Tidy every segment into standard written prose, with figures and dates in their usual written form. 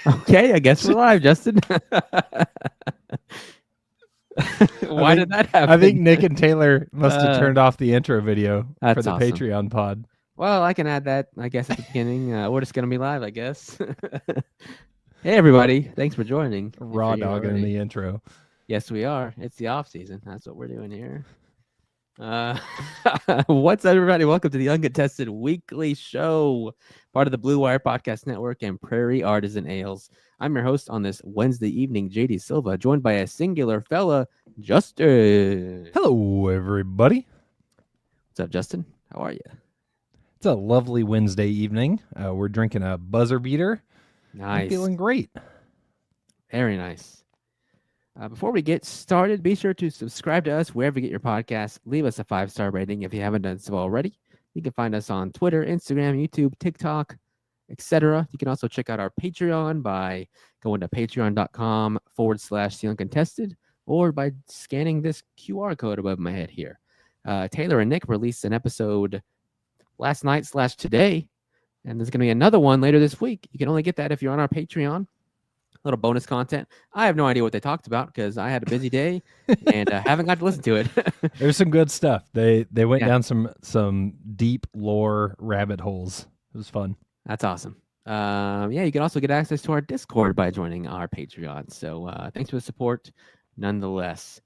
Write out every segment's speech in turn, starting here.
Okay, I guess we're live, Justin. Why did that happen? I think Nick and Taylor must have turned Uh, off the intro video for that's the awesome. Patreon pod. Well, I can add that, I guess, at the beginning. We're just going to be live, I guess. Hey, everybody. Thanks for joining. if Raw you're here dogging in already. the intro. Yes, we are. It's the off season. That's what we're doing here. What's up, everybody? Welcome to the Uncontested Weekly Show, part of the Blue Wire Podcast Network and Prairie Artisan Ales. I'm your host on this Wednesday evening, JD Silva, joined by a singular fella, Justin. Hello, everybody. What's up, Justin? How are you? It's a lovely Wednesday evening. We're drinking a buzzer beater. Nice. I'm feeling great. Very nice. Before we get started, be sure to subscribe to us wherever you get your podcasts. Leave us a 5-star rating if you haven't done so already. You can find us on Twitter, Instagram, YouTube, TikTok, etc. You can also check out our Patreon by going to patreon.com/theuncontested or by scanning this QR code above my head here. Taylor and Nick released an episode last night/today, and there's going to be another one later this week. You can only get that if you're on our Patreon. Little bonus content. I have no idea what they talked about because I had a busy day and haven't got to listen to it. There's some good stuff. They went down some deep lore rabbit holes. It was fun. That's awesome. You can also get access to our Discord by joining our Patreon. So thanks for the support nonetheless.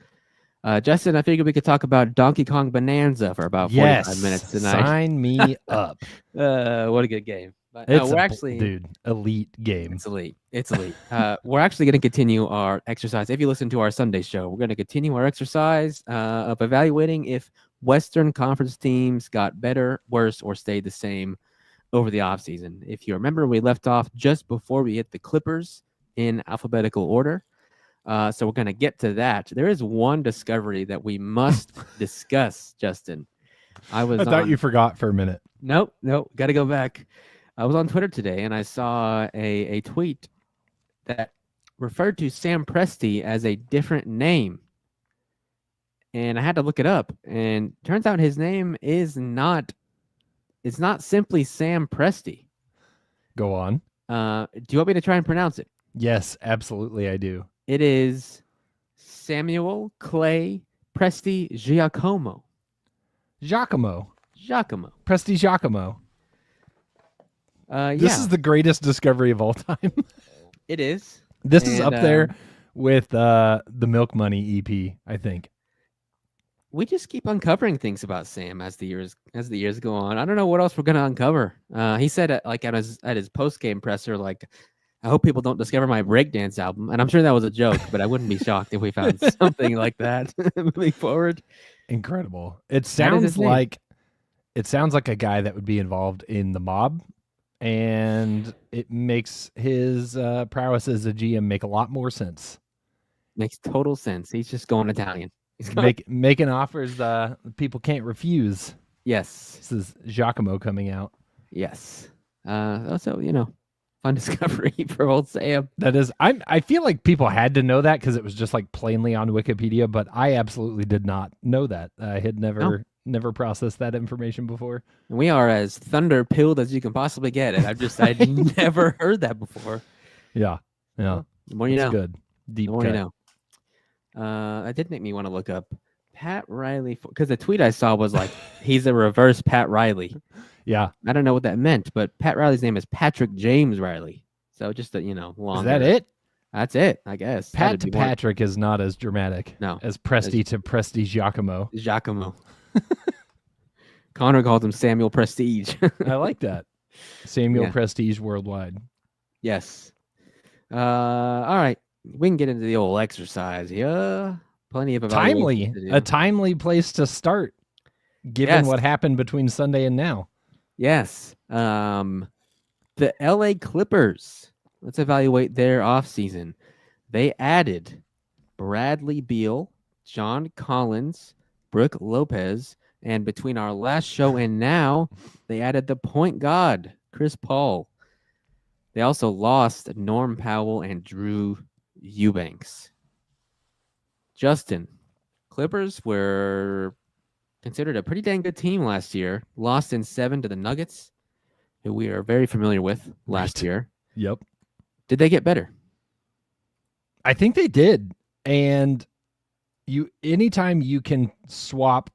Justin, I figured we could talk about Donkey Kong Bonanza for about 45 minutes tonight. Sign me up. What a good game. But We're actually elite game. It's elite. It's elite. We're actually going to continue our exercise. If you listen to our Sunday show, we're going to continue our exercise of evaluating if Western Conference teams got better, worse, or stayed the same over the offseason. If you remember, we left off just before we hit the Clippers in alphabetical order. So we're going to get to that. There is one discovery that we must discuss, Justin. I thought you forgot for a minute. Nope. Got to go back. I was on Twitter today and I saw a tweet that referred to Sam Presti as a different name. And I had to look it up. And turns out his name it's not simply Sam Presti. Go on. Do you want me to try and pronounce it? Yes, absolutely I do. It is Samuel Clay Presti Giacomo. Giacomo. Presti Giacomo. This is the greatest discovery of all time. It is. This is up there with the Milk Money EP, I think. We just keep uncovering things about Sam as the years go on. I don't know what else we're gonna uncover. He said at his post game presser, like, I hope people don't discover my breakdance album. And I'm sure that was a joke, but I wouldn't be shocked if we found something like that moving forward. Incredible. It sounds like a guy that would be involved in the mob. And it makes his prowess as a GM make a lot more sense. Makes total sense. He's just going Italian. He's making offers people can't refuse. Yes. This is Giacomo coming out. Yes. Also, fun discovery for old Sam. That is, I feel like people had to know that because it was just like plainly on Wikipedia, but I absolutely did not know that. I had never processed that information before. And we are as thunder pilled as you can possibly get it. I'd never heard that before. Yeah. Well, the more you know. Good. Deep cut. You know. That did make me want to look up Pat Riley because the tweet I saw was like, he's a reverse Pat Riley. Yeah. I don't know what that meant, but Pat Riley's name is Patrick James Riley. So just longer. Is that it? That's it, I guess. Pat to Patrick is not as dramatic. No. As Presti to Presti Giacomo. Connor called him Samuel Prestige. I like that. Samuel Prestige worldwide. Yes. All right. We can get into the old exercise. Yeah. Plenty of a timely place to start, given what happened between Sunday and now. Yes. The LA Clippers. Let's evaluate their offseason. They added Bradley Beal, John Collins, Brooke Lopez, and between our last show and now, they added the point guard, Chris Paul. They also lost Norm Powell and Drew Eubanks. Justin, Clippers were considered a pretty dang good team last year. Lost in 7 to the Nuggets, who we are very familiar with last year. Yep. Did they get better? I think they did. And anytime you can swap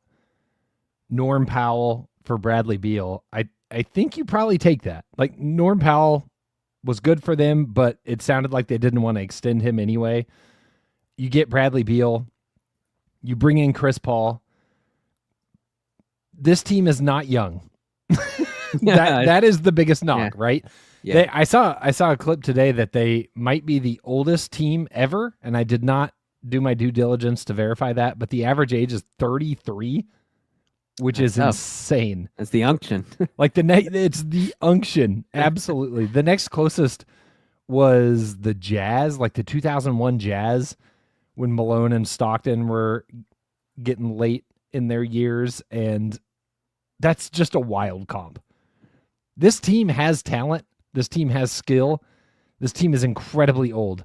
Norm Powell for Bradley Beal, I think you probably take that. Like, Norm Powell was good for them, but it sounded like they didn't want to extend him anyway. You get Bradley Beal, you bring in Chris Paul. This team is not young. that is the biggest knock, right? Yeah. I saw a clip today that they might be the oldest team ever, and I did not do my due diligence to verify that, but the average age is 33, which is insane. That's the unction. Like it's the unction. Absolutely. The next closest was the Jazz, like the 2001 Jazz, when Malone and Stockton were getting late in their years, and that's just a wild comp. This team has talent. This team has skill. This team is incredibly old.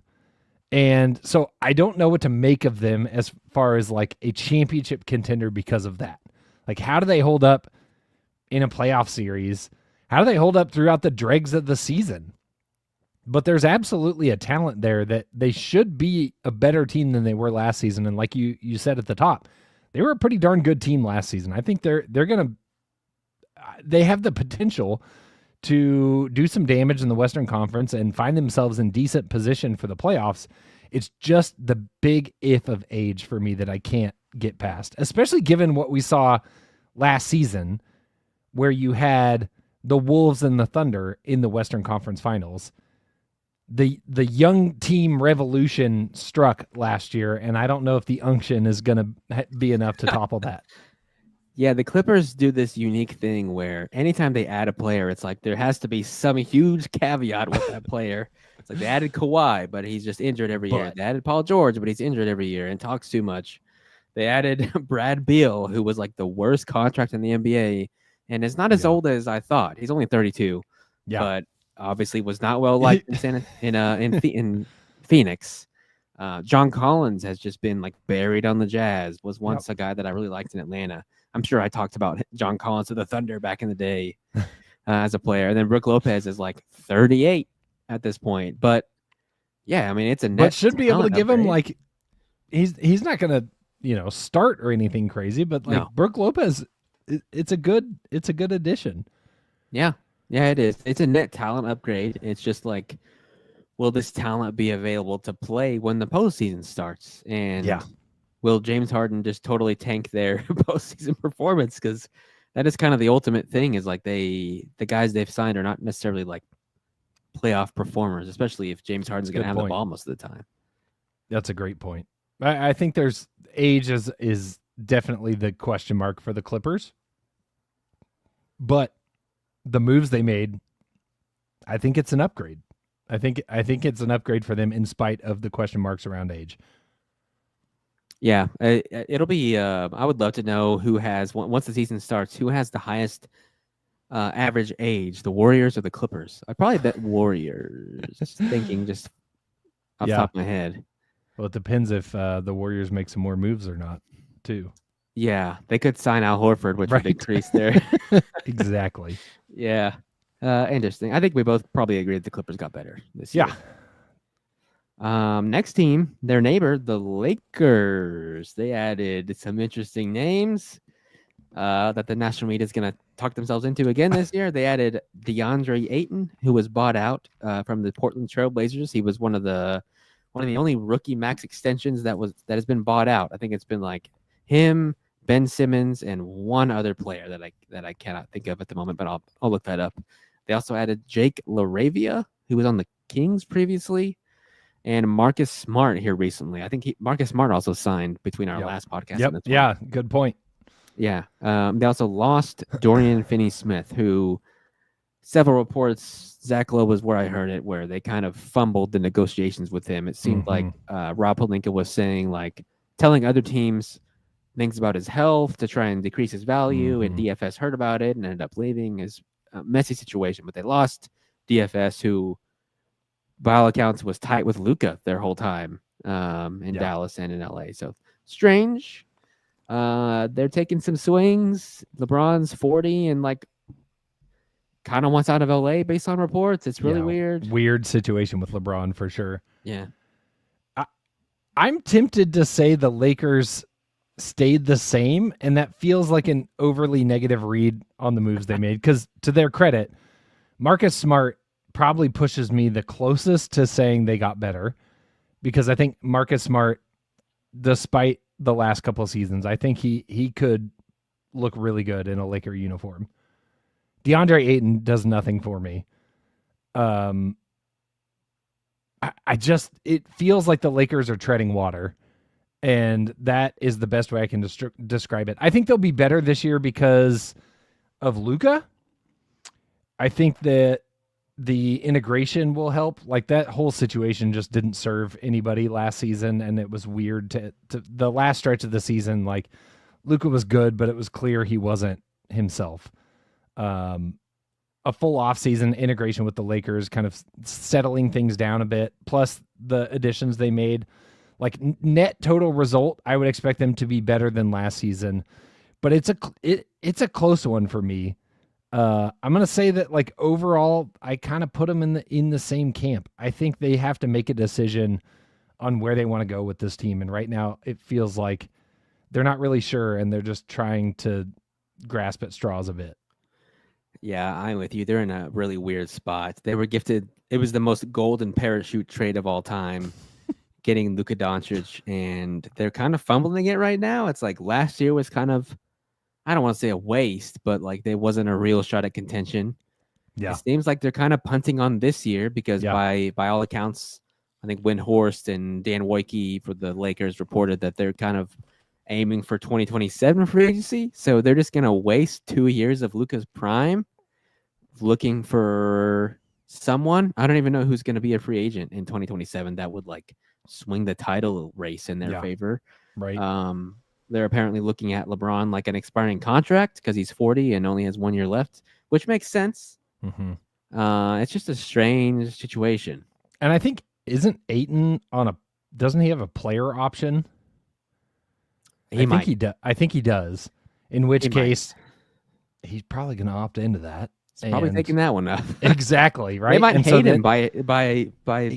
And so I don't know what to make of them as far as like a championship contender because of that. Like, how do they hold up in a playoff series? How do they hold up throughout the dregs of the season? But there's absolutely a talent there that they should be a better team than they were last season. And like you said at the top, they were a pretty darn good team last season. I think they have the potential to do some damage in the Western Conference and find themselves in decent position for the playoffs. It's just the big if of age for me that I can't get past, especially given what we saw last season, where you had the Wolves and the Thunder in the Western Conference Finals. The young team revolution struck last year, and I don't know if the unction is going to be enough to topple that. Yeah, the Clippers do this unique thing where anytime they add a player, it's like there has to be some huge caveat with that player. It's like they added Kawhi, but he's just injured every year. They added Paul George, but he's injured every year and talks too much. They added Brad Beal, who was like the worst contract in the NBA, and is not as old as I thought. He's only 32, but obviously was not well liked in Phoenix. John Collins has just been like buried on the Jazz. Was once a guy that I really liked in Atlanta. I'm sure I talked about John Collins to the Thunder back in the day as a player. And then Brook Lopez is like 38 at this point. But yeah, I mean, it's a net. But should be able to give him like he's not going to start or anything crazy. But like Brook Lopez, it's a good addition. Yeah, it is. It's a net talent upgrade. It's just like, will this talent be available to play when the postseason starts? And will James Harden just totally tank their postseason performance? Because that is kind of the ultimate thing, is like the guys they've signed are not necessarily like playoff performers, especially if James Harden's going to have the ball most of the time. That's a great point. I think there's age is definitely the question mark for the Clippers. But the moves they made, I think it's an upgrade. I think it's an upgrade for them in spite of the question marks around age. Yeah, it'll be. I would love to know who has, once the season starts, who has the highest average age, the Warriors or the Clippers. I'd probably bet Warriors. Just thinking, just off the top of my head. Well, it depends if the Warriors make some more moves or not, too. Yeah, they could sign Al Horford, which would increase their. Exactly. Yeah. Interesting. I think we both probably agree that the Clippers got better this year. Next team, their neighbor, the Lakers. They added some interesting names that the national media is going to talk themselves into again this year. They added DeAndre Ayton, who was bought out from the Portland Trail Blazers. He was one of the only rookie max extensions that has been bought out. I think it's been like him, Ben Simmons, and one other player that I cannot think of at the moment, but I'll look that up. They also added Jake LaRavia, who was on the Kings previously, and Marcus Smart here recently. I think Marcus Smart also signed between our last podcast. Yep. Yeah, good point. Yeah. They also lost Dorian Finney-Smith, who several reports, Zach Lowe was where I heard it, where they kind of fumbled the negotiations with him. It seemed like Rob Pelinka was saying, like, telling other teams things about his health to try and decrease his value, and DFS heard about it and ended up leaving. His messy situation, but they lost DFS, who by all accounts was tight with Luka their whole time in Dallas and in LA. So strange. They're taking some swings. LeBron's 40 and like kind of wants out of LA based on reports. It's really weird. Weird situation with LeBron for sure. Yeah. I'm tempted to say the Lakers stayed the same, and that feels like an overly negative read on the moves they made, because to their credit, Marcus Smart probably pushes me the closest to saying they got better, because I think Marcus Smart, despite the last couple of seasons, I think he could look really good in a Laker uniform. Deandre Ayton does nothing for me. It feels like the Lakers are treading water, and that is the best way I can describe it. I think they'll be better this year because of Luka. I think that the integration will help. Like, that whole situation just didn't serve anybody last season, and it was weird to the last stretch of the season. Like, Luka was good, but it was clear he wasn't himself. A full offseason integration with the Lakers, kind of settling things down a bit, plus the additions they made. Like, net total result, I would expect them to be better than last season, but it's a close one for me. I'm gonna say that, like, overall, I kind of put them in the same camp. I think they have to make a decision on where they want to go with this team, and right now it feels like they're not really sure, and they're just trying to grasp at straws a bit. Yeah, I'm with you. They're in a really weird spot. They were gifted. It was the most golden parachute trade of all time, getting Luka Doncic, and they're kind of fumbling it right now. It's like last year was kind of, I don't want to say a waste, but like there wasn't a real shot at contention. Yeah. It seems like they're kind of punting on this year because by all accounts, I think Windhorst and Dan Wojcicki for the Lakers reported that they're kind of aiming for 2027 free agency. So they're just going to waste 2 years of Luka's prime looking for someone. I don't even know who's going to be a free agent in 2027 that would like swing the title race in their favor. Right. They're apparently looking at LeBron like an expiring contract because he's 40 and only has 1 year left, which makes sense. Mm-hmm. It's just a strange situation. And I think, isn't Ayton doesn't he have a player option? I think he does. In which case, he's probably going to opt into that. He's probably taking that one up. Exactly, right? They might hate him by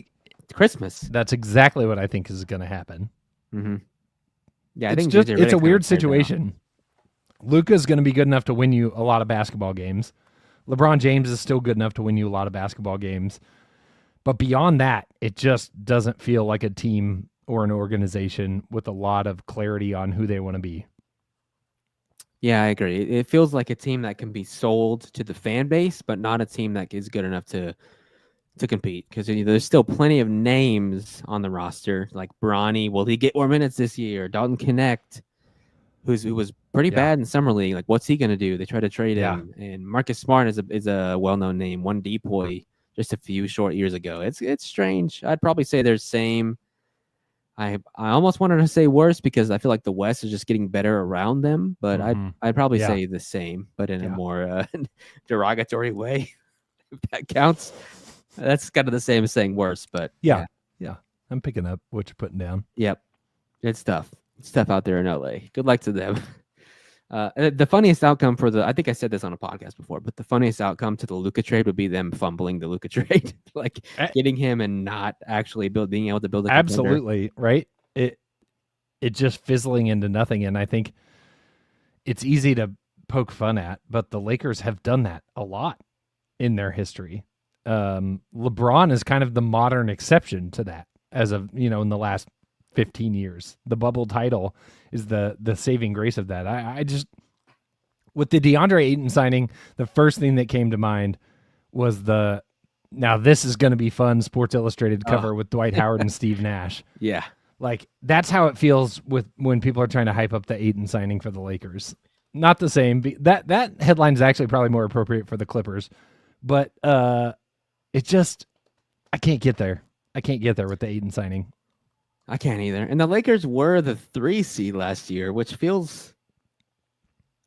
Christmas. That's exactly what I think is going to happen. Mm-hmm. Yeah, it's a weird situation. Luka's going to be good enough to win you a lot of basketball games. LeBron James is still good enough to win you a lot of basketball games. But beyond that, it just doesn't feel like a team or an organization with a lot of clarity on who they want to be. Yeah, I agree. It feels like a team that can be sold to the fan base, but not a team that is good enough to compete. Because there's still plenty of names on the roster, like Bronny. Will he get more minutes this year? Dalton Connect, who was pretty bad in summer league. Like, what's he going to do? They try to trade him. And Marcus Smart is a well-known name. One depoy just a few short years ago. It's strange. I'd probably say they're same. I almost wanted to say worse because I feel like the West is just getting better around them, but I'd probably say the same, but in a more derogatory way, if that counts. That's kind of the same as saying worse, but yeah. I'm picking up what you're putting down. Yep, it's tough. It's tough out there in LA. Good luck to them. The funniest outcome I think I said this on a podcast before, but the funniest outcome to the Luka trade would be them fumbling the Luka trade, like getting him and not actually being able to build a contender. Absolutely, right? It just fizzling into nothing, and I think it's easy to poke fun at, but the Lakers have done that a lot in their history. LeBron is kind of the modern exception to that, as of in the last 15 years. The bubble title is the saving grace of that. I just, with the DeAndre Ayton signing, the first thing that came to mind was now this is going to be fun Sports Illustrated cover with Dwight Howard and Steve Nash. Yeah. Like, that's how it feels when people are trying to hype up the Ayton signing for the Lakers. Not the same. That headline is actually probably more appropriate for the Clippers, but it just, I can't get there. I can't get there with the Ayton signing. I can't either. And the Lakers were the 3 seed last year, which feels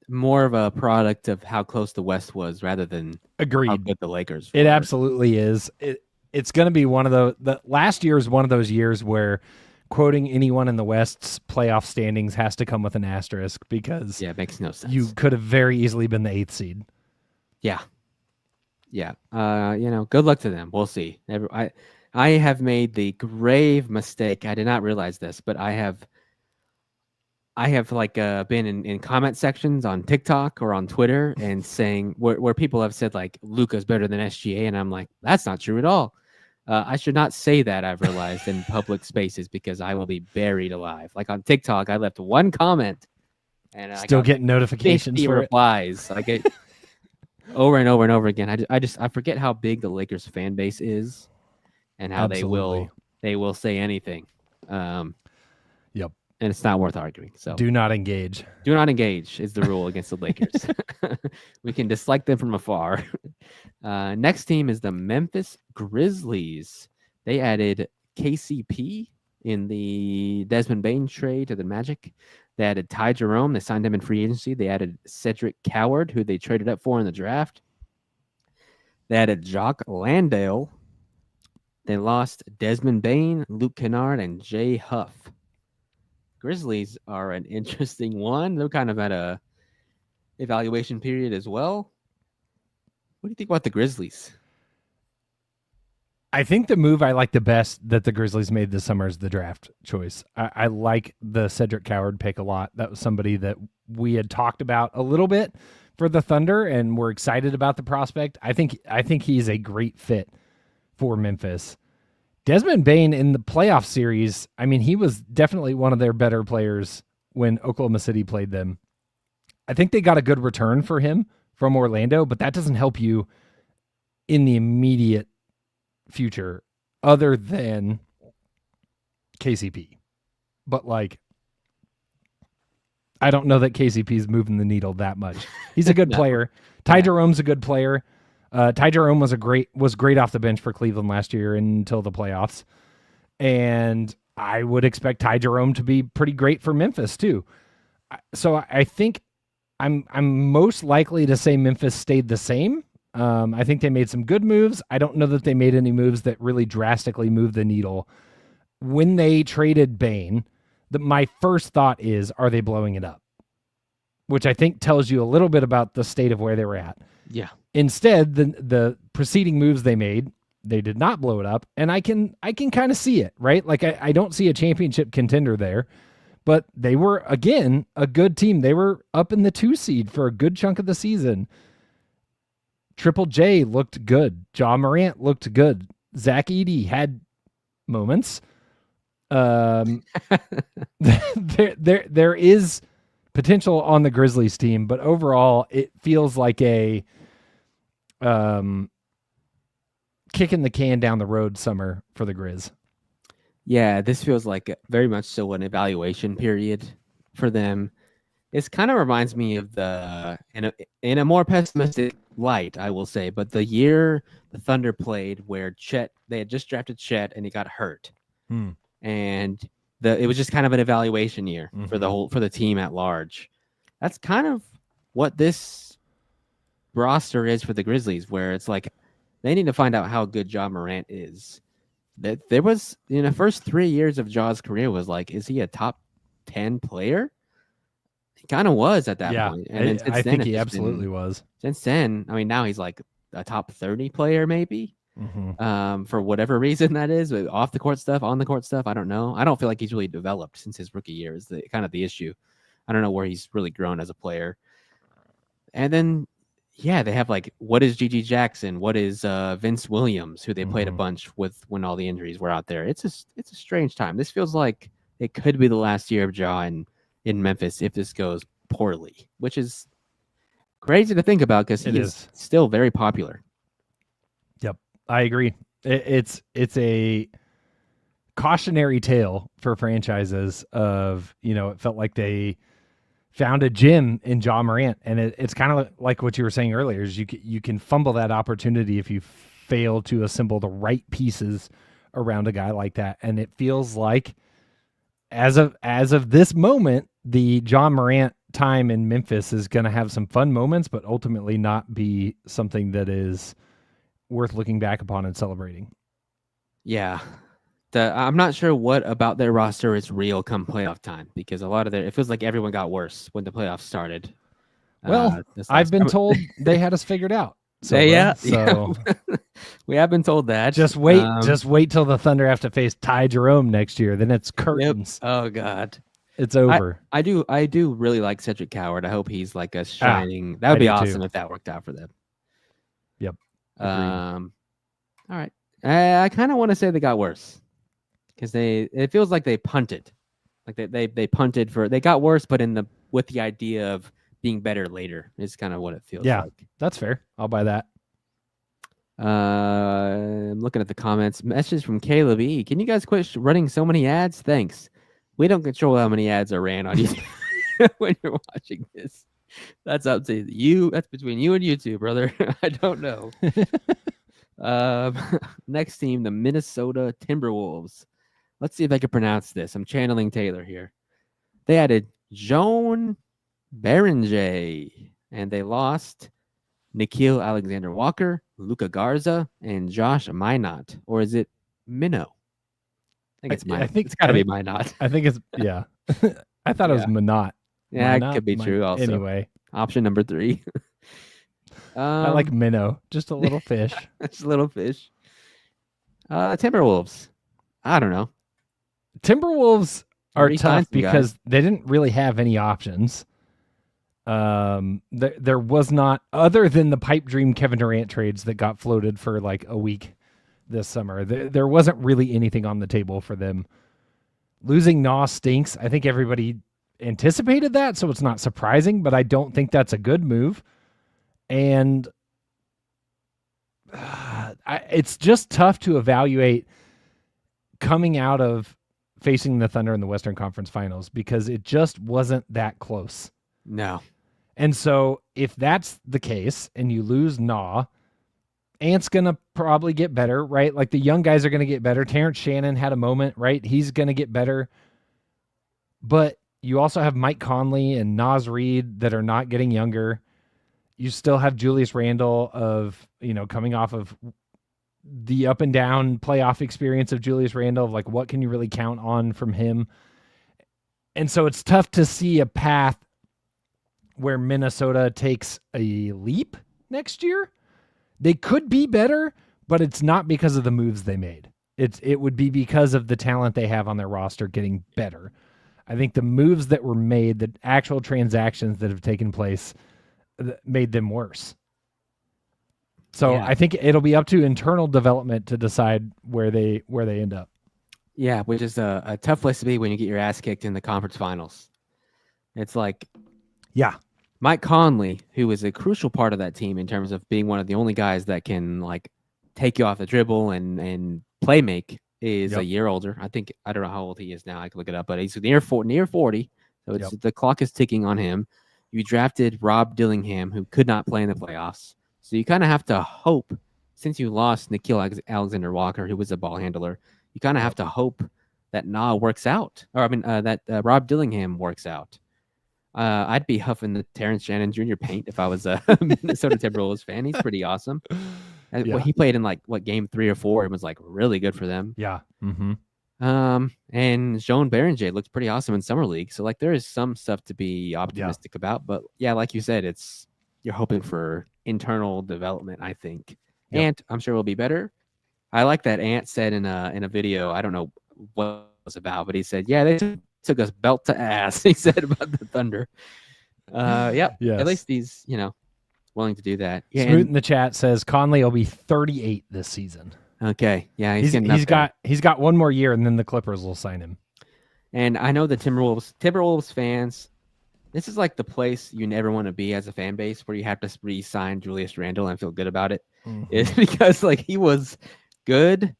more of a product of how close the West was rather than how good the Lakers were. It absolutely is. It's going to be one of the last year is one of those years where quoting anyone in the West's playoff standings has to come with an asterisk because it makes no sense. You could have very easily been the 8th seed. Yeah. Yeah. Good luck to them. We'll see. I have made the grave mistake. I did not realize this, but I have like been in comment sections on TikTok or on Twitter and saying where people have said like Luka's better than SGA, and I'm like, that's not true at all. I should not say that, I've realized, in public spaces because I will be buried alive. Like on TikTok, I left one comment and still I got getting notifications 50 for replies. I get over and over and over again. I forget how big the Lakers fan base is and how Absolutely. they will say anything. Yep. And it's not worth arguing. So do not engage. Do not engage is the rule against the Lakers. We can dislike them from afar. Next team is the Memphis Grizzlies. They added KCP in the Desmond Bain trade to the Magic. They added Ty Jerome. They signed him in free agency. They added Cedric Coward, who they traded up for in the draft. They added Jock Landale. They lost Desmond Bain, Luke Kennard, and Jay Huff. Grizzlies are an interesting one. They're kind of at a evaluation period as well. What do you think about the Grizzlies? I think the move I like the best that the Grizzlies made this summer is the draft choice. I like the Cedric Coward pick a lot. That was somebody that we had talked about a little bit for the Thunder, and we're excited about the prospect. I think he's a great fit for Memphis. Desmond Bain in the playoff series, I mean, he was definitely one of their better players when Oklahoma City played them. I think they got a good return for him from Orlando, but that doesn't help you in the immediate future other than KCP. But like, I don't know that KCP is moving the needle that much. He's a good player. Ty Jerome's a good player. Ty Jerome was great off the bench for Cleveland last year until the playoffs. And I would expect Ty Jerome to be pretty great for Memphis too. So I think I'm most likely to say Memphis stayed the same. I think they made some good moves. I don't know that they made any moves that really drastically moved the needle. When they traded Bain, my first thought is, are they blowing it up? Which I think tells you a little bit about the state of where they were at. Yeah. Instead, the preceding moves they made, they did not blow it up, and I can kind of see it, right? Like I don't see a championship contender there, but they were again a good team. They were up in the 2 seed for a good chunk of the season. Triple J looked good. Ja Morant looked good. Zach Edey had moments. There is potential on the Grizzlies team, but overall it feels like a kicking the can down the road summer for the Grizz. Yeah, this feels like very much so an evaluation period for them. This kind of reminds me of in a more pessimistic light, I will say, but the year the Thunder played where they had just drafted Chet and he got hurt. And it was just kind of an evaluation year for the team at large. That's kind of what this roster is for the Grizzlies, where it's like they need to find out how good Ja Morant is. That there was in the first 3 years of Ja's career was like, is he a top 10 player? He kind of was at that point. And then I think he absolutely was. Since then, I mean, now he's like a top 30 player, maybe. For whatever reason that is, off the court stuff, on the court stuff, I don't know. I don't feel like he's really developed since his rookie year is kind of the issue. I don't know where he's really grown as a player. And then, yeah, they have like, what is Gigi Jackson? What is Vince Williams, who they played a bunch with when all the injuries were out there? It's a strange time. This feels like it could be the last year of Ja in Memphis if this goes poorly, which is crazy to think about because he is still very popular. Yep, I agree. It's a cautionary tale for franchises of, it felt like they found a gem in Ja Morant, and it's kind of like what you were saying earlier, is you can fumble that opportunity if you fail to assemble the right pieces around a guy like that. And it feels like as of this moment, the Ja Morant time in Memphis is going to have some fun moments, but ultimately not be something that is worth looking back upon and celebrating. Yeah. I'm not sure what about their roster is real come playoff time, because a lot of it feels like everyone got worse when the playoffs started. Well, I've been told they had us figured out. Silva. Yeah. So we have been told that. Just wait till the Thunder have to face Ty Jerome next year. Then it's curtains. Yep. Oh God. It's over. I do really like Cedric Coward. I hope he's like a shining. That would be awesome if that worked out for them. Yep. All right. I kind of want to say they got worse because it feels like they punted, like they punted they got worse, but with the idea of being better later is kind of what it feels like. That's fair. I'll buy that. I'm looking at the comments. Message from Caleb E. Can you guys quit running so many ads? Thanks. We don't control how many ads are ran on YouTube when you're watching this. That's up to you. That's between you and YouTube, brother. I don't know. Next team, the Minnesota Timberwolves. Let's see if I can pronounce this. I'm channeling Taylor here. They added Joan Berenger, and they lost Nikhil Alexander-Walker, Luka Garza, and Josh Minot. Or is it Minnow? I think it's Minot. I think it's got to be Minot. I think it's, yeah. I thought it was Minot. Yeah, it could be true also. Anyway. Option number 3. I like minnow, just a little fish. Just a little fish. Timberwolves. I don't know. Timberwolves are tough because they didn't really have any options. There was not, other than the pipe dream Kevin Durant trades that got floated for like a week this summer. There wasn't really anything on the table for them. Losing Nas stinks. I think everybody anticipated that, so it's not surprising, but I don't think that's a good move. And it's just tough to evaluate coming out of facing the Thunder in the Western Conference Finals because it just wasn't that close. No. And so if that's the case and you lose Nah, Ant's going to probably get better, right? Like the young guys are going to get better. Terrence Shannon had a moment, right? He's going to get better. But you also have Mike Conley and Naz Reid that are not getting younger. You still have Julius Randle coming off of the up and down playoff experience of Julius Randle, of like, what can you really count on from him? And so it's tough to see a path where Minnesota takes a leap next year. They could be better, but it's not because of the moves they made. It would be because of the talent they have on their roster getting better. I think the moves that were made, the actual transactions that have taken place, made them worse. So I think it'll be up to internal development to decide where they end up. Yeah, which is a tough place to be when you get your ass kicked in the conference finals. It's like, Mike Conley, who was a crucial part of that team in terms of being one of the only guys that can like take you off the dribble and play make, is a year older. I don't know how old he is now. I can look it up, but he's near 40. So the clock is ticking on him. You drafted Rob Dillingham, who could not play in the playoffs. So you kind of have to hope, since you lost Nikhil Alexander-Walker, who was a ball handler, you kind of have to hope that works out. Or that Rob Dillingham works out. I'd be huffing the Terrence Shannon Jr. paint if I was a Minnesota Timberwolves fan. He's pretty awesome. He played in game 3 or 4 and was like really good for them. Yeah. Mm-hmm. And Joan Berenger looked pretty awesome in summer league. So there is some stuff to be optimistic about. But like you said, you're hoping for internal development, I think. Yep. Ant, I'm sure will be better. I like that Ant said in a video. I don't know what it was about, but he said, they took us belt to ass. He said about the Thunder. Yes. At least he's willing to do that. Yeah, Smoot in the chat says Conley will be 38 this season. Okay. Yeah, he's got one more year, and then the Clippers will sign him. And I know the Timberwolves fans, this is like the place you never want to be as a fan base, where you have to re-sign Julius Randle and feel good about it. Mm-hmm. It's because he was good.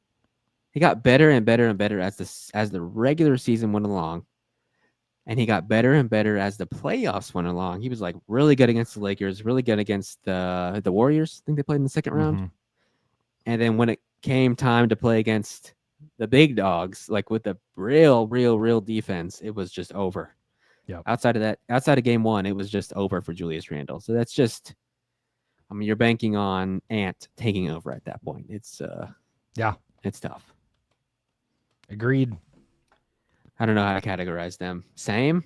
He got better and better and better as the regular season went along. And he got better and better as the playoffs went along. He was really good against the Lakers, really good against the Warriors. I think they played in the second round. And then when it came time to play against the big dogs, with the real defense, it was just over. Yeah. Outside of game 1, it was just over for Julius Randle. So that's just, you're banking on Ant taking over at that point. It's it's tough. Agreed. I don't know how to categorize them. Same?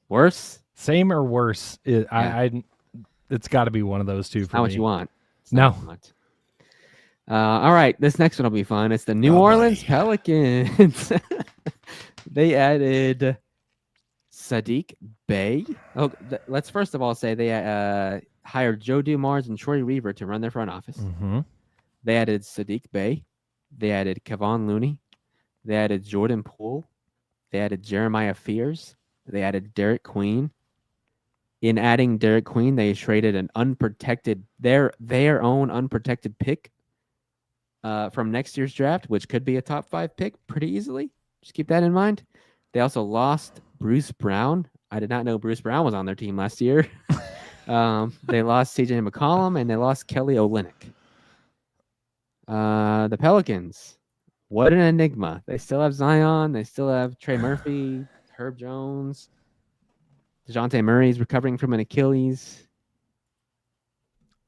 Worse? Same or worse? It's got to be one of those two for me. How much you want? No. All right, this next one will be fun. It's the New Orleans Pelicans. They added Sadiq Bey. Oh, let's first of all say they hired Joe Dumars and Troy Weaver to run their front office. Mm-hmm. They added Sadiq Bey. They added Kevon Looney. They added Jordan Poole. They added Jeremiah Fears. They added Derek Queen. In adding Derek Queen, they traded an unprotected their own unprotected pick from next year's draft, which could be a top 5 pick pretty easily. Just keep that in mind. They also lost Bruce Brown. I did not know Bruce Brown was on their team last year. They lost CJ McCollum, and they lost Kelly Olynyk. The Pelicans, what an enigma. They still have Zion. They still have Trey Murphy, Herb Jones. DeJounte Murray's recovering from an Achilles.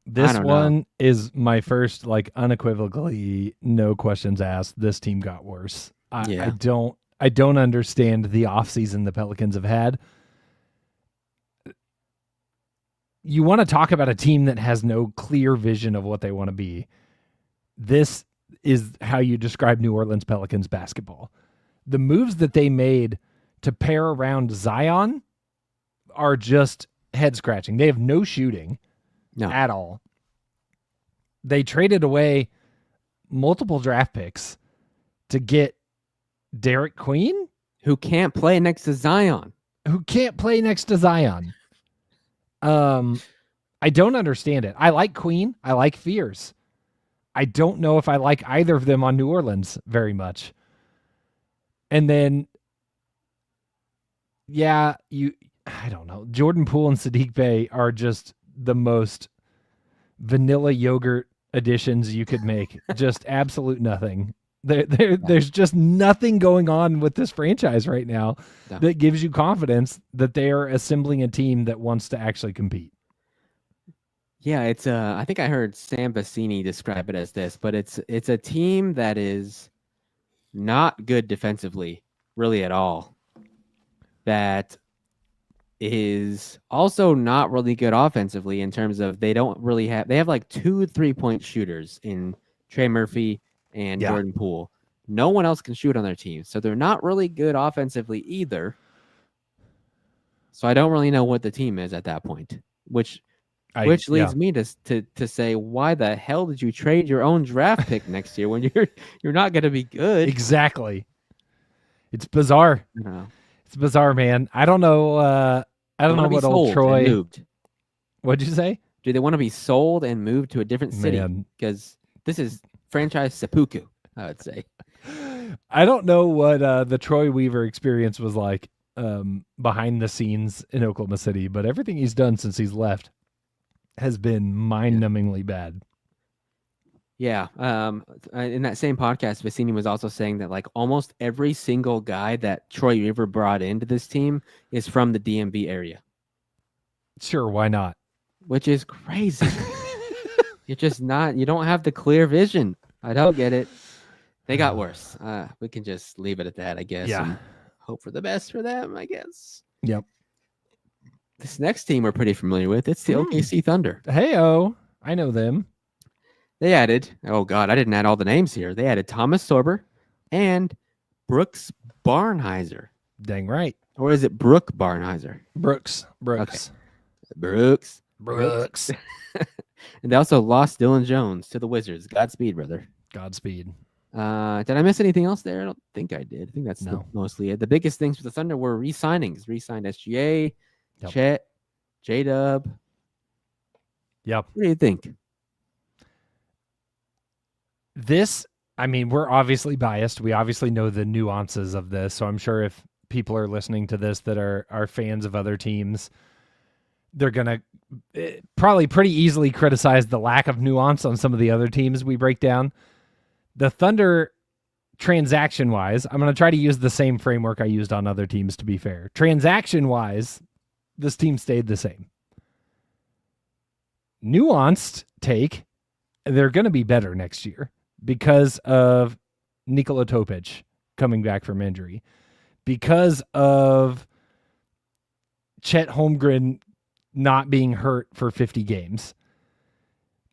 This one is my first, unequivocally, no questions asked. This team got worse. I don't understand the offseason the Pelicans have had. You want to talk about a team that has no clear vision of what they want to be. This is how you describe New Orleans Pelicans basketball. The moves that they made to pair around Zion are just head-scratching. They have no shooting at all. They traded away multiple draft picks to get Derek Queen, who can't play next to Zion. I don't understand it. I like Queen. I like Fears. I don't know if I like either of them on New Orleans very much. And then, I don't know. Jordan Poole and Sadiq Bey are just the most vanilla yogurt additions you could make. Just absolute nothing. There's just nothing going on with this franchise right now that gives you confidence that they are assembling a team that wants to actually compete. Yeah, it's I think I heard Sam Vecini describe it as this, but it's a team that is not good defensively, really at all. That is also not really good offensively in terms of they have like 2 3-point shooters in Trey Murphy and Jordan Poole. No one else can shoot on their team, so they're not really good offensively either. So I don't really know what the team is at that point, which leads me to say, why the hell did you trade your own draft pick next year when you're not going to be good? Exactly. It's bizarre. It's bizarre, man. I don't know. I don't know what old Troy moved. What'd you say? Do they want to be sold and moved to a different city? Because this is franchise seppuku, I would say. I don't know what the Troy Weaver experience was like behind the scenes in Oklahoma City, but everything he's done since he's left has been mind-numbingly bad. Yeah. In that same podcast, Vecini was also saying that almost every single guy that Troy Weaver brought into this team is from the DMV area. Sure, why not? Which is crazy. You're just not. You don't have the clear vision. I don't get it. They got worse. We can just leave it at that, I guess. Yeah. And hope for the best for them, I guess. Yep. This next team we're pretty familiar with. It's the OKC Thunder. Hey-oh. I know them. They added, oh God, I didn't add all the names here. They added Thomas Sorber and Brooks Barnhizer. Dang right. Or is it Brooke Barnhizer? Brooks. Okay. Brooks. And they also lost Dylan Jones to the Wizards. Godspeed, brother. Godspeed. Did I miss anything else there? I don't think I did. I think that's mostly it. The biggest things for the Thunder were re-signings. Re-signed SGA, Chet, J-Dub. Yep. What do you think? We're obviously biased. We obviously know the nuances of this. So I'm sure if people are listening to this that are fans of other teams, they're going to probably pretty easily criticize the lack of nuance on some of the other teams we break down. The Thunder, transaction-wise, I'm going to try to use the same framework I used on other teams, to be fair. Transaction-wise, this team stayed the same. Nuanced take, they're going to be better next year because of Nikola Topic coming back from injury, because of Chet Holmgren not being hurt for 50 games,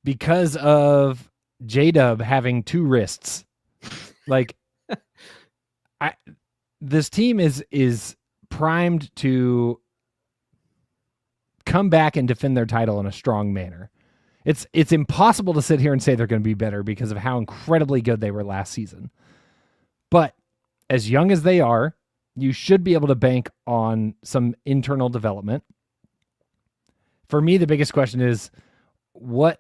because of J-Dub having 2 wrists. Like, this team is primed to come back and defend their title in a strong manner. It's impossible to sit here and say they're going to be better because of how incredibly good they were last season. But as young as they are, you should be able to bank on some internal development. For me, the biggest question is what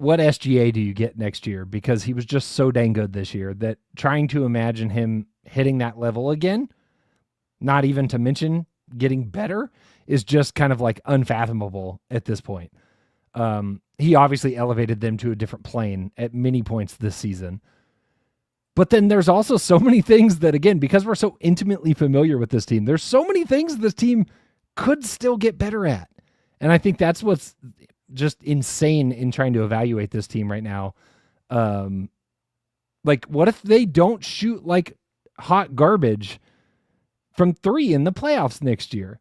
SGA do you get next year? Because he was just so dang good this year that trying to imagine him hitting that level again, not even to mention getting better, is just kind of like unfathomable at this point. He obviously elevated them to a different plane at many points this season. But then there's also so many things that, again, because we're so intimately familiar with this team, there's so many things this team could still get better at. And I think that's what's just insane in trying to evaluate this team right now. Like, what if they don't shoot like hot garbage from 3 in the playoffs next year?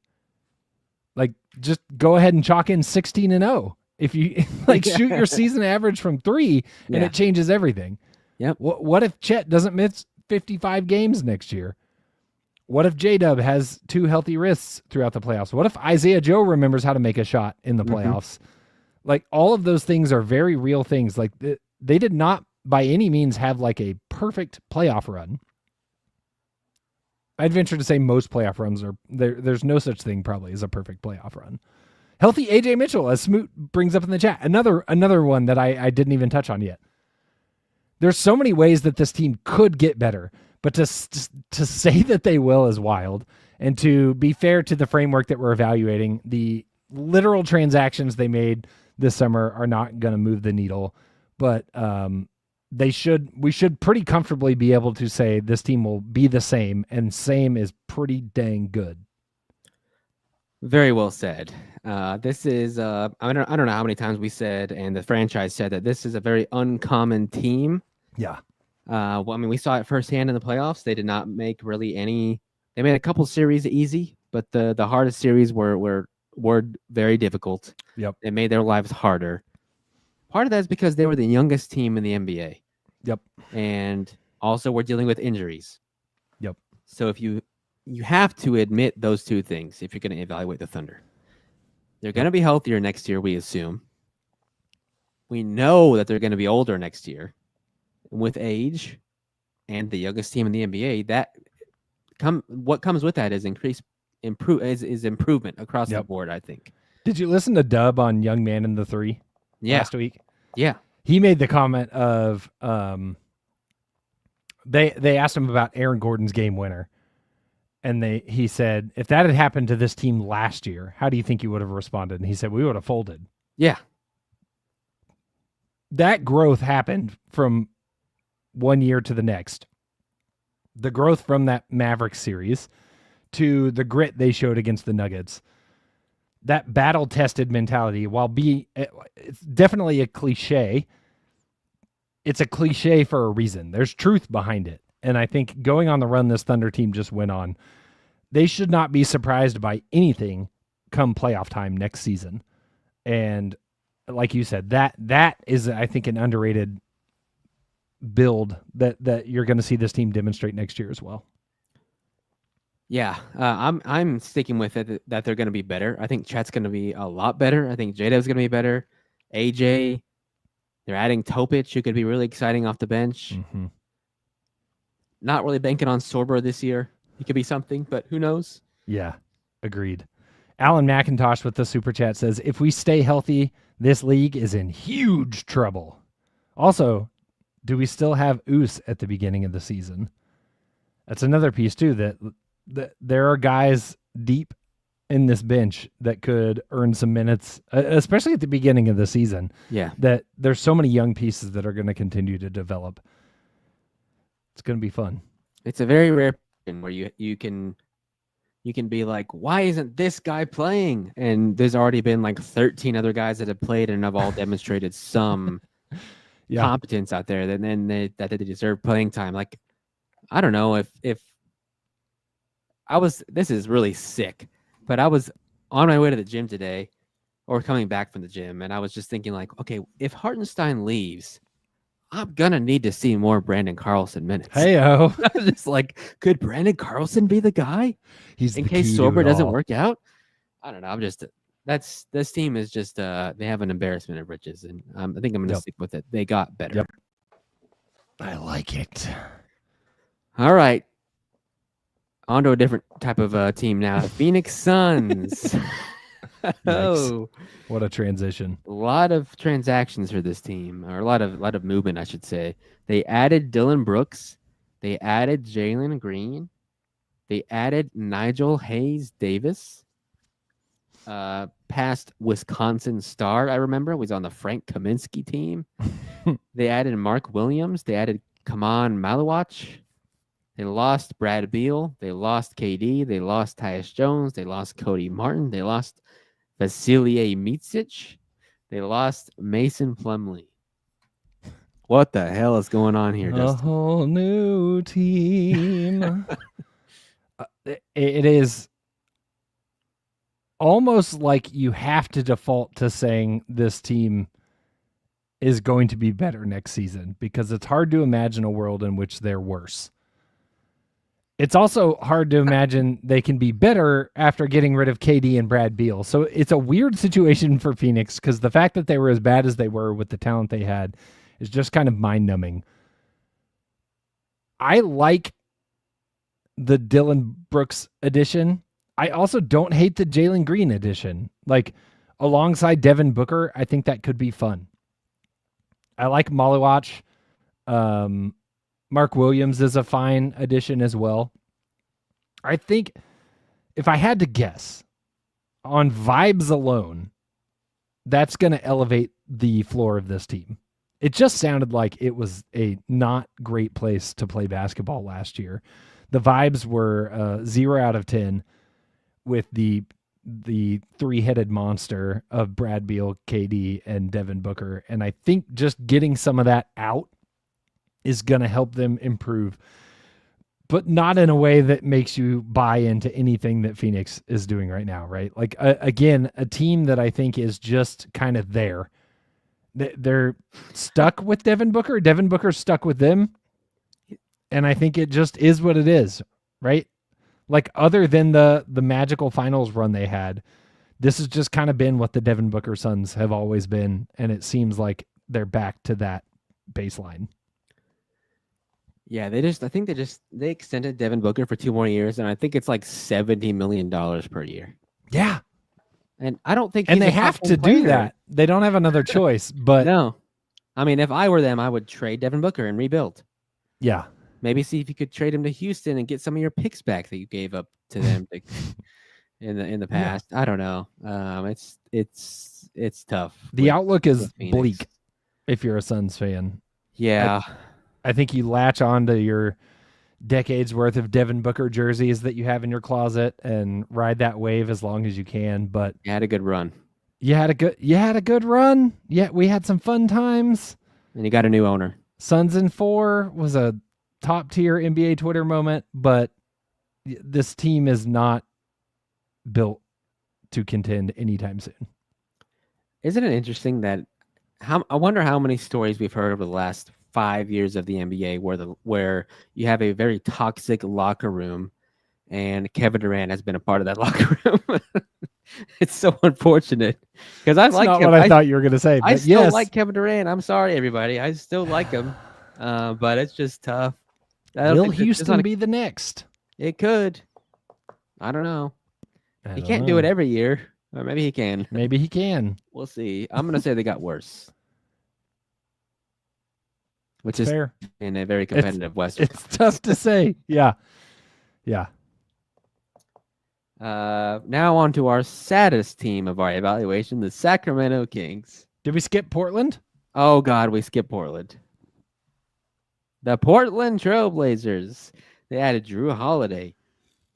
Like, just go ahead and chalk in 16-0. If you shoot your season average from 3 and it changes everything. Yep. What if Chet doesn't miss 55 games next year? What if J-Dub has 2 healthy wrists throughout the playoffs? What if Isaiah Joe remembers how to make a shot in the playoffs? Like, all of those things are very real things. Like, they did not by any means have like a perfect playoff run. I'd venture to say most playoff runs are there's no such thing probably as a perfect playoff run. Healthy AJ Mitchell, as Smoot brings up in the chat. Another one that I didn't even touch on yet. There's so many ways that this team could get better, but to say that they will is wild. And to be fair to the framework that we're evaluating, the literal transactions they made this summer are not going to move the needle. But we should pretty comfortably be able to say this team will be the same, and same is pretty dang good. Very well said. This is I don't know how many times we said, and the franchise said, that this is a very uncommon team. Yeah. Well, I mean, we saw it firsthand in the playoffs. They did not make really any. They made a couple series easy, but the hardest series were very difficult. Yep. It made their lives harder. Part of that is because they were the youngest team in the NBA. Yep. And also we're dealing with injuries. Yep. So if you have to admit those two things if you're going to evaluate the Thunder. They're going to be healthier next year, we assume. We know that they're going to be older next year. With age and the youngest team in the NBA, what comes with that is improvement across the board, I think. Did you listen to Dub on Young Man in the 3 last week? Yeah. He made the comment of they asked him about Aaron Gordon's game winner. And he said, if that had happened to this team last year, how do you think you would have responded? And he said, we would have folded. Yeah. That growth happened from one year to the next. The growth from that Mavericks series to the grit they showed against the Nuggets. That battle-tested mentality, it's definitely a cliche. It's a cliche for a reason. There's truth behind it. And I think going on the run this Thunder team just went on, they should not be surprised by anything come playoff time next season. And like you said, that is, I think, an underrated build that you're going to see this team demonstrate next year as well. Yeah, I'm sticking with it that they're going to be better. I think Chet's going to be a lot better. I think J-Dub's going to be better. AJ, they're adding Topic, who could be really exciting off the bench. Mm-hmm. Not really banking on Sorber this year. He could be something, but who knows? Yeah, agreed. Alan McIntosh with the super chat says, if we stay healthy, this league is in huge trouble. Also, do we still have Oos at the beginning of the season? That's another piece, too, that there are guys deep in this bench that could earn some minutes, especially at the beginning of the season. Yeah. That there's so many young pieces that are going to continue to develop. It's going to be fun. It's a very rare where you can be like, why isn't this guy playing? And there's already been like 13 other guys that have played and have all demonstrated some competence out there that they deserve playing time. Like, I don't know if this is really sick, but I was on my way to the gym today or coming back from the gym, and I was just thinking like, okay, if Hartenstein leaves, I'm gonna need to see more Brandon Carlson minutes. Hey-o. I was just like, could Brandon Carlson be the guy? He's in the case key to Sorber it doesn't all. work out. I don't know. I'm just this team is just they have an embarrassment of riches, and I think I'm gonna stick with it. They got better. Yep. I like it. All right. On to a different type of team now. The Phoenix Suns. Oh, what a transition. A lot of transactions for this team, or a lot of movement, I should say. They added Dylan Brooks. They added Jalen Green. They added Nigel Hayes Davis. Past Wisconsin star, I remember, was on the Frank Kaminsky team. They added Mark Williams. They added Kaman Maluach. They lost Brad Beal. They lost KD. They lost Tyus Jones. They lost Cody Martin. They lost Vasilije Micic. They lost Mason Plumlee. What the hell is going on here, Dustin? A whole new team. It is almost like you have to default to saying this team is going to be better next season, because it's hard to imagine a world in which they're worse. It's also hard to imagine they can be better after getting rid of KD and Brad Beal. So it's a weird situation for Phoenix, because the fact that they were as bad as they were with the talent they had is just kind of mind-numbing. I like the Dylan Brooks addition. I also don't hate the Jalen Green addition. Like, alongside Devin Booker, I think that could be fun. I like Maluach. Mark Williams is a fine addition as well. I think if I had to guess, on vibes alone, that's going to elevate the floor of this team. It just sounded like it was a not great place to play basketball last year. The vibes were 0 out of 10 with the three-headed monster of Brad Beal, KD, and Devin Booker. And I think just getting some of that out is going to help them improve, but not in a way that makes you buy into anything that Phoenix is doing right now, right? Like, again, a team that I think is just kind of there. They're stuck with Devin Booker. Devin Booker's stuck with them. And I think it just is what it is, right? Like, other than the magical finals run they had, this has just kind of been what the Devin Booker Suns have always been. And it seems like they're back to that baseline. Yeah, they extended Devin Booker for 2 more years, and I think it's like $70 million per year. Yeah. And I don't think and they have to do that. They don't have another choice, but no. I mean, if I were them, I would trade Devin Booker and rebuild. Yeah. Maybe see if you could trade him to Houston and get some of your picks back that you gave up to them in the past. Yeah. I don't know. It's tough. The outlook is bleak if you're a Suns fan. Yeah. I think you latch on to your decades worth of Devin Booker jerseys that you have in your closet and ride that wave as long as you can. But you had a good run. You had a good run. Yeah, we had some fun times. And you got a new owner. Suns in 4 was a top tier NBA Twitter moment, but this team is not built to contend anytime soon. Isn't it interesting that I wonder how many stories we've heard over the last 5 years of the NBA where you have a very toxic locker room, and Kevin Durant has been a part of that locker room. It's so unfortunate because I like him. What I thought you were going to say. I still like Kevin Durant. I'm sorry, everybody. I still like him, but it's just tough. Will Houston be the next? It could. I don't know. He can't do it every year, or maybe he can. Maybe he can. We'll see. I'm going to say they got worse. Which is fair in a very competitive West. It's tough to say. Yeah. Now on to our saddest team of our evaluation, the Sacramento Kings. Did we skip Portland? Oh, God, we skipped Portland. The Portland Trailblazers. They added Drew Holiday.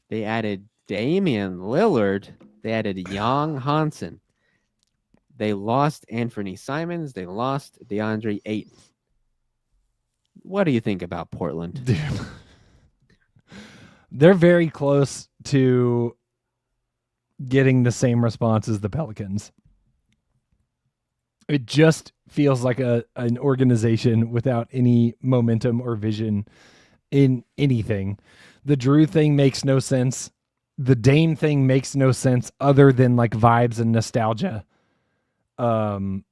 They added Damian Lillard. They added Young Hansen. They lost Anthony Simons. They lost DeAndre Ayton. What do you think about Portland? Dude. They're very close to getting the same response as the Pelicans. It just feels like an organization without any momentum or vision in anything. The Drew thing makes no sense. The Dame thing makes no sense other than like vibes and nostalgia. That,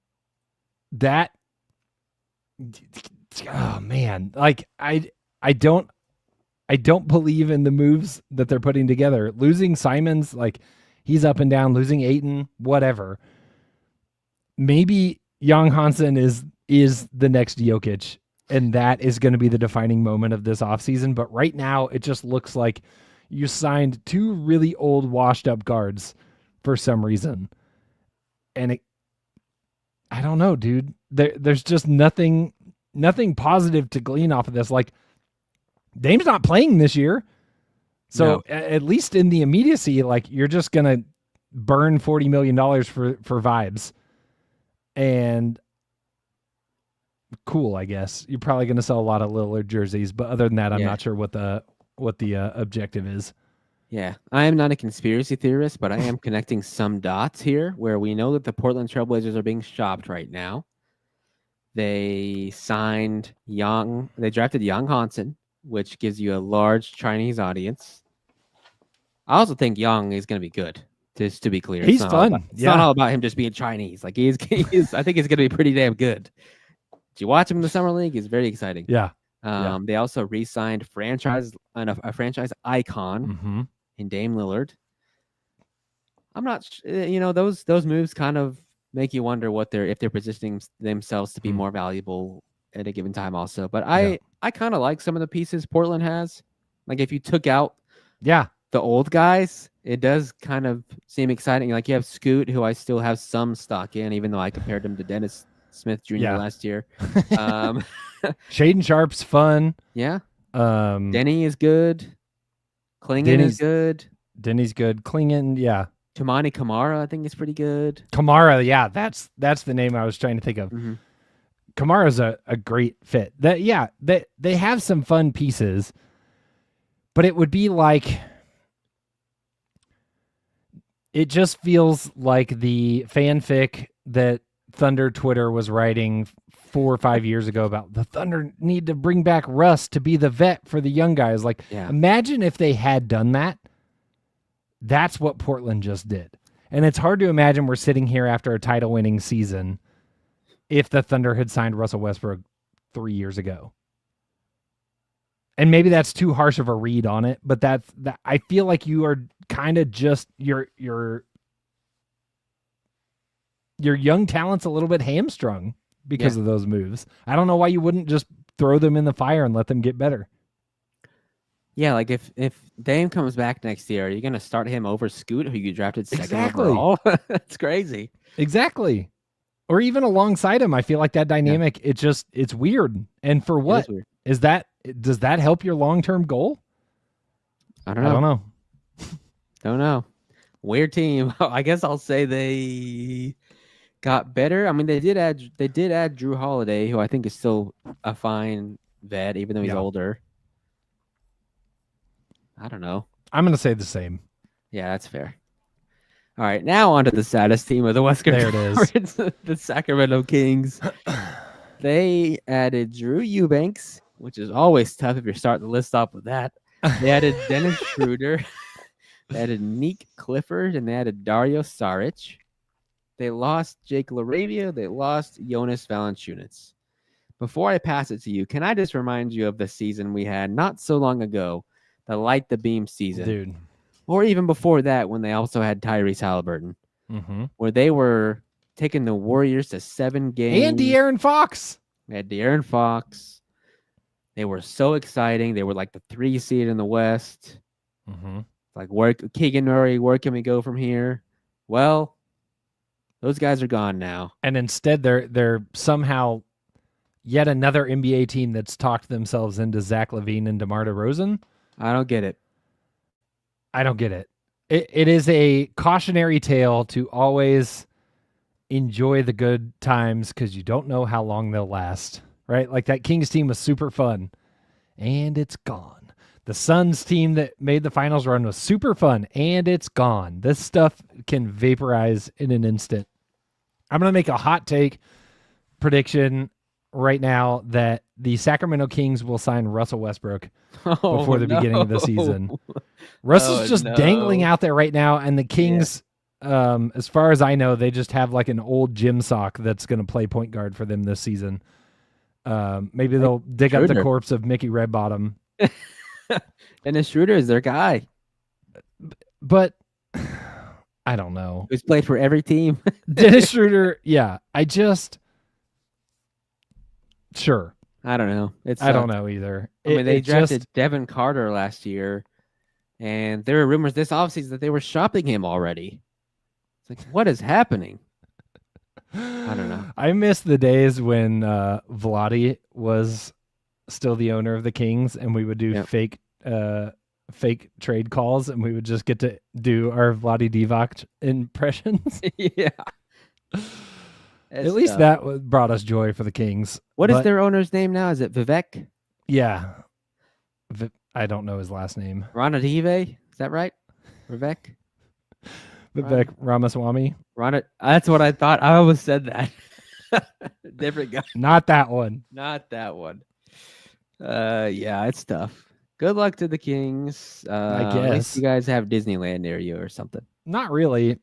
oh man, like I don't believe in the moves that they're putting together. Losing Simons, like he's up and down. Losing Ayton, whatever. Maybe Young Hansen is the next Jokic, and that is going to be the defining moment of this offseason. But right now, it just looks like you signed two really old, washed-up guards for some reason. And I don't know, dude. There's just nothing positive to glean off of this. Like, Dame's not playing this year. So at least in the immediacy, like, you're just going to burn $40 million for vibes. And cool, I guess. You're probably going to sell a lot of Lillard jerseys, but other than that, I'm not sure what the objective is. Yeah, I am not a conspiracy theorist, but I am connecting some dots here where we know that the Portland Trailblazers are being shopped right now. They drafted Young Hansen, which gives you a large Chinese audience. I also think Young is going to be good. Just to be clear, he's fun. It's not all about him just being Chinese. Like he is I think he's going to be pretty damn good. Did you watch him in the summer league? He's very exciting. Yeah. They also re-signed a franchise icon in Dame Lillard. I'm not, those moves kind of make you wonder if they're positioning themselves to be more valuable at a given time. Also, but I kind of like some of the pieces Portland has. Like if you took out the old guys, it does kind of seem exciting. Like you have Scoot, who I still have some stock in, even though I compared him to Dennis Smith Jr. last year. Shaden Sharp's fun. Yeah. Denny is good. Klingon is good. Denny's good. Klingon, yeah. Toumani Camara, I think, is pretty good. Camara, yeah, that's the name I was trying to think of. Mm-hmm. Kamara's a great fit. They have some fun pieces, but it would be like, it just feels like the fanfic that Thunder Twitter was writing 4 or 5 years ago about the Thunder need to bring back Russ to be the vet for the young guys. Like, imagine if they had done that. That's what Portland just did. And it's hard to imagine we're sitting here after a title-winning season if the Thunder had signed Russell Westbrook 3 years ago. And maybe that's too harsh of a read on it, but I feel like you are kind of just your young talent's a little bit hamstrung because of those moves. I don't know why you wouldn't just throw them in the fire and let them get better. Yeah, like if Dame comes back next year, are you going to start him over Scoot, who you drafted second overall? That's crazy. Exactly. Or even alongside him, I feel like that dynamic, it's weird. And for what? Does that help your long-term goal? I don't know. Weird team. I guess I'll say they got better. I mean, they did add Drew Holiday, who I think is still a fine vet, even though he's older. I don't know. I'm going to say the same. Yeah, that's fair. All right, now on to the saddest team of the Western Conference. It is. The Sacramento Kings. They added Drew Eubanks, which is always tough if you're starting the list off with that. They added Dennis Schroeder. They added Nick Clifford, and they added Dario Saric. They lost Jake LaRavia. They lost Jonas Valanciunas. Before I pass it to you, can I just remind you of the season we had not so long ago, the Light the Beam season? Dude. Or even before that, when they also had Tyrese Halliburton, where they were taking the Warriors to 7 games. And De'Aaron Fox. They had De'Aaron Fox. They were so exciting. They were like the 3 seed in the West. Like, Keegan Murray, where can we go from here? Well, those guys are gone now. And instead, they're somehow yet another NBA team that's talked themselves into Zach LaVine and DeMar DeRozan. I don't get it. It is a cautionary tale to always enjoy the good times because you don't know how long they'll last, right? Like that Kings team was super fun, and it's gone. The Suns team that made the finals run was super fun, and it's gone. This stuff can vaporize in an instant. I'm going to make a hot take prediction right now that the Sacramento Kings will sign Russell Westbrook before the beginning of the season. Russell's just dangling out there right now, and the Kings, as far as I know, they just have like an old gym sock that's going to play point guard for them this season. Maybe they'll dig up the corpse of Mickey Redbottom. Dennis Schroeder is their guy. But I don't know. He's played for every team. Dennis Schroeder, sure. I don't know. I don't know either. I mean, they drafted Devin Carter last year, and there were rumors this offseason that they were shopping him already. It's like, what is happening? I don't know. I miss the days when Vlade was still the owner of the Kings, and we would do fake trade calls, and we would just get to do our Vlade Divac impressions. Yeah. At least that brought us joy for the Kings. What is their owner's name now? Is it Vivek? Yeah. I don't know his last name. Ranadive? Is that right? Vivek? Vivek Ramaswamy? That's what I thought. I almost said that. Different guy. Not that one. Not that one. Yeah, it's tough. Good luck to the Kings. I guess. At least you guys have Disneyland near you or something. Not really.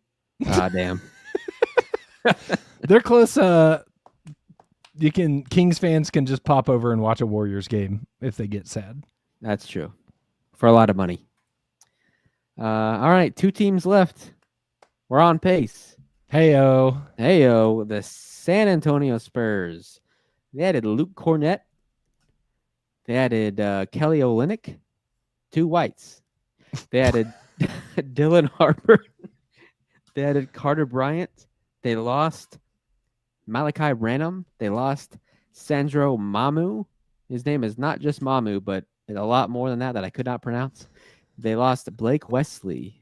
Ah, damn. They're close. Kings fans can just pop over and watch a Warriors game if they get sad. That's true. For a lot of money. All right, 2 teams left. We're on pace. Heyo. The San Antonio Spurs. They added Luke Cornett. They added Kelly Olynyk, 2 whites. They added Dylan Harper. They added Carter Bryant. They lost Malachi Branham. They lost Sandro Mamu. His name is not just Mamu, but a lot more than that I could not pronounce. They lost Blake Wesley,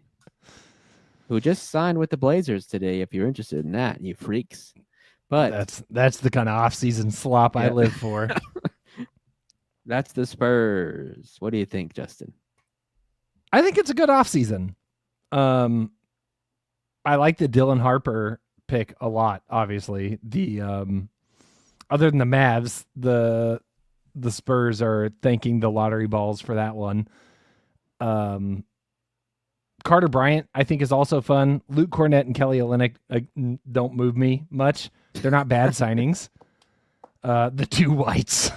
who just signed with the Blazers today, if you're interested in that, you freaks. But that's the kind of off-season slop I live for. That's the Spurs. What do you think, Justin? I think it's a good offseason. I like the Dylan Harper pick a lot, obviously. The other than the Mavs, the Spurs are thanking the lottery balls for that one. Carter Bryant, I think, is also fun. Luke Cornett and Kelly Olynyk don't move me much. They're not bad signings. The 2 whites.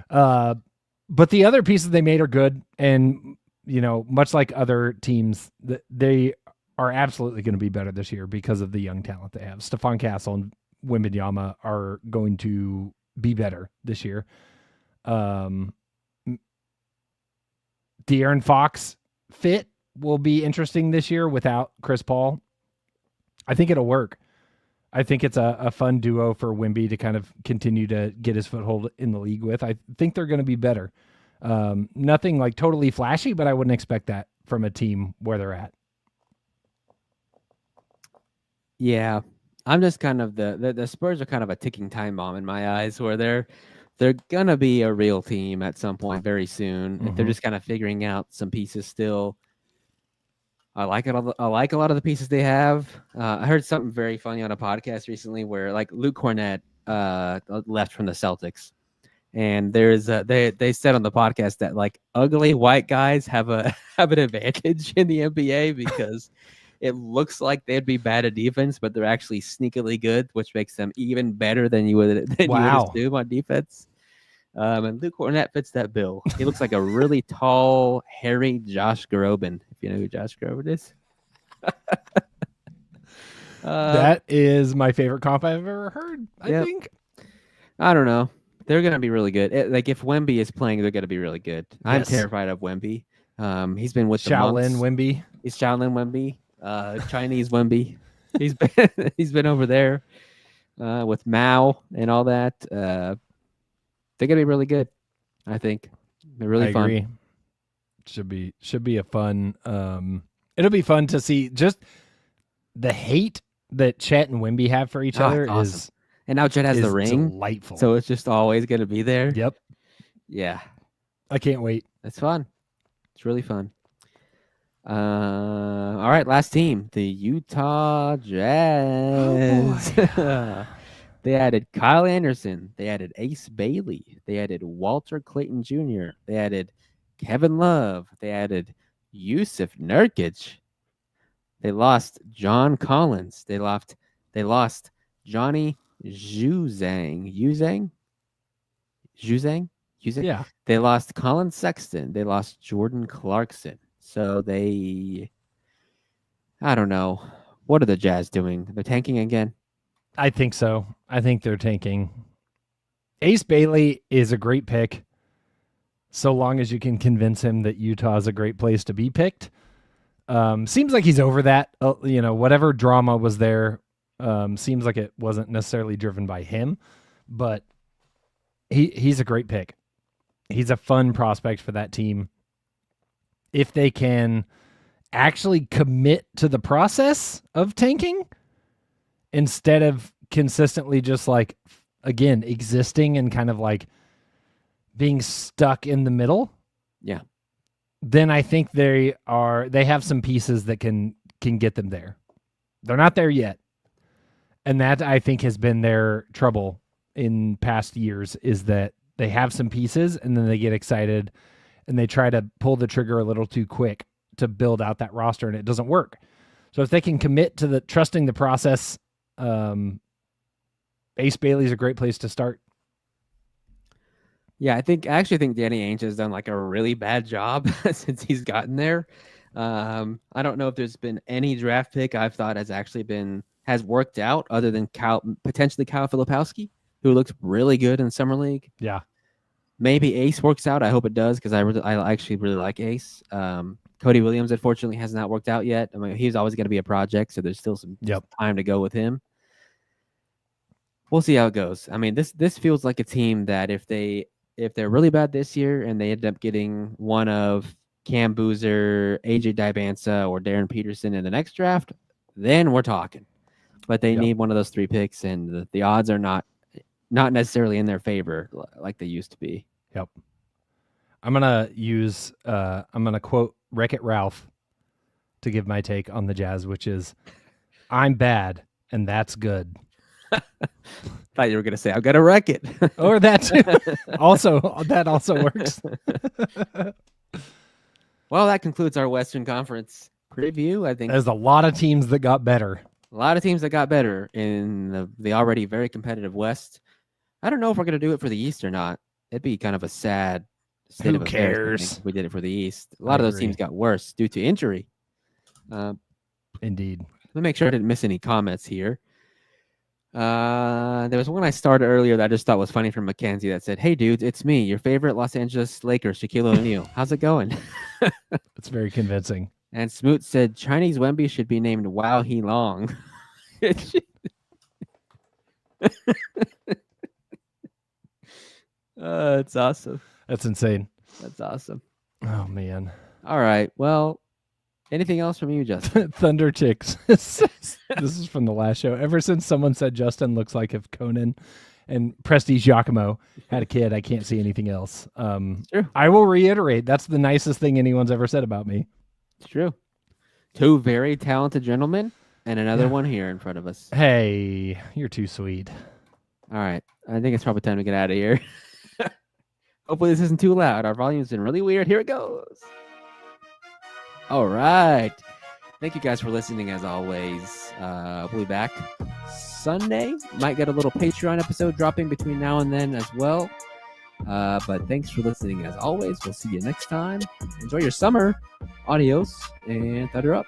But the other pieces they made are good. And, much like other teams, they are absolutely going to be better this year because of the young talent they have. Stephon Castle and Wembanyama are going to be better this year. De'Aaron Fox fit will be interesting this year without Chris Paul. I think it'll work. I think it's a fun duo for Wemby to kind of continue to get his foothold in the league with. I think they're going to be better. Nothing like totally flashy, but I wouldn't expect that from a team where they're at. Yeah, I'm just kind of the Spurs are kind of a ticking time bomb in my eyes, where they're gonna be a real team at some point very soon. Mm-hmm. They're just kind of figuring out some pieces still. I like it. I like a lot of the pieces they have. I heard something very funny on a podcast recently where like Luke Cornett left from the Celtics, and there's they said on the podcast that like ugly white guys have an advantage in the NBA because it looks like they'd be bad at defense, but they're actually sneakily good, which makes them even better than you would assume on defense. And Luke Cornett fits that bill. He looks like a really tall, hairy Josh Groban, if you know who Josh Groban is. That is my favorite comp I've ever heard, I think. I don't know. They're going to be really good. Like, if Wemby is playing, they're going to be really good. Yes. I'm terrified of Wemby. He's been with Shaolin Wemby. He's Shaolin Wemby. Chinese Wemby. He's been over there with Mao and all that. They're gonna be really good. I think they're really fun. Agree. Should be a fun. It'll be fun to see just the hate that Chet and Wemby have for each other awesome. is. And now Chet has the ring. Delightful. So it's just always gonna be there. Yep. Yeah. I can't wait. It's fun. It's really fun. All right, last team, the Utah Jazz. Oh, They added Kyle Anderson. They added Ace Bailey. They added Walter Clayton Jr. They added Kevin Love. They added Yusuf Nurkic. They lost John Collins. They lost Johnny Juzang. yeah. They lost Colin Sexton. They lost Jordan Clarkson. So I don't know. What are the Jazz doing? They're tanking again? I think so. I think they're tanking. Ace Bailey is a great pick, so long as you can convince him that Utah is a great place to be picked. Seems like he's over that. Whatever drama was there, seems like it wasn't necessarily driven by him, but he's a great pick. He's a fun prospect for that team. If they can actually commit to the process of tanking instead of consistently just like, again, existing and kind of like being stuck in the middle. Yeah. Then I think they have some pieces that can get them there. They're not there yet. And that I think has been their trouble in past years, is that they have some pieces and then they get excited and they try to pull the trigger a little too quick to build out that roster, and it doesn't work. So if they can commit to trusting the process, Ace Bailey's a great place to start. Yeah, I actually think Danny Ainge has done like a really bad job since he's gotten there. I don't know if there's been any draft pick I've thought has worked out other than potentially Kyle Filipowski, who looks really good in Summer League. Yeah. Maybe Ace works out. I hope it does, because I actually really like Ace. Cody Williams, unfortunately, has not worked out yet. I mean, he's always going to be a project, so there's still some time to go with him. We'll see how it goes. I mean, this feels like a team that if they're really bad this year and they end up getting one of Cam Boozer, AJ Dibansa, or Darren Peterson in the next draft, then we're talking. But they need one of those 3 picks, and the odds are not necessarily in their favor like they used to be. Yep. I'm gonna quote Wreck-It Ralph to give my take on the Jazz, which is, "I'm bad, and that's good." Thought you were gonna say, "I'm gonna wreck it," or that too. That also works. Well, that concludes our Western Conference preview. I think there's a lot of teams that got better. A lot of teams that got better in the already very competitive West. I don't know if we're gonna do it for the East or not. It'd be kind of a sad state of affairs if we did it for the East. A lot of those teams got worse due to injury. Indeed. Let me make sure I didn't miss any comments here. There was one I started earlier that I just thought was funny from Mackenzie that said, "Hey dudes, it's me, your favorite Los Angeles Lakers, Shaquille O'Neal. How's it going?" That's very convincing. And Smoot said, "Chinese Wemby should be named Wow He Long." It's awesome. That's insane. That's awesome. Oh man. All right. Well, anything else from you, Justin? Thunder Chicks. This is from the last show. Ever since someone said Justin looks like if Conan and Presti Giacomo had a kid, I can't see anything else. True. I will reiterate, that's the nicest thing anyone's ever said about me. It's true. 2 very talented gentlemen and another one here in front of us. Hey, you're too sweet. All right. I think it's probably time to get out of here. Hopefully this isn't too loud. Our volume's been really weird. Here it goes. All right. Thank you guys for listening as always. We'll be back Sunday. Might get a little Patreon episode dropping between now and then as well. But thanks for listening as always. We'll see you next time. Enjoy your summer. Adios and Thunder up.